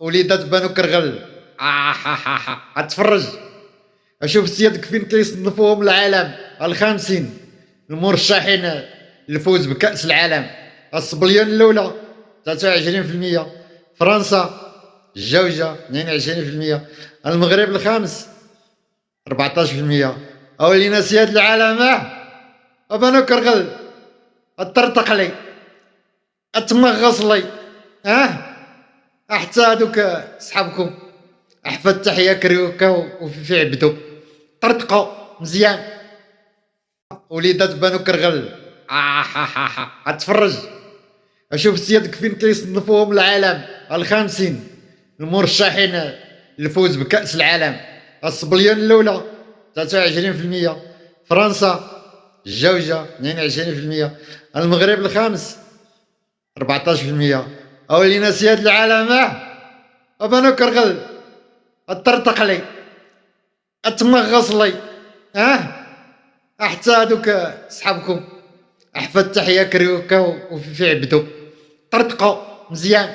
وليدات بانو كرغل اتفرج اشوف سيادك فين كيصنفوهم العالم الخامسين المرشحين للفوز بكأس العالم. الصبليون الاولى 23%، فرنسا الجوجة 22%، المغرب الخامس 14%. اولينا سياد العالم بانو كرغل الطرطق لي اتمغص لي حتى هادوك صحابكم احفاد تحيه كريوكا وفي عبدو طرطقوا مزيان. وليدات بانو كرغل اتفرج اشوف سيادك فين كيصنفوهم العالم الخامسين المرشحين للفوز بكأس العالم. الصبليون الاولى 23%، فرنسا الجوجة 22%، المغرب الخامس 14%. اولينا سياد العالم بانو كرغل الطرطق لي اتمغص لي حتى هادوك صحابكم احفاد تحيه كريوكا وفي عبدو طرطقوا مزيان.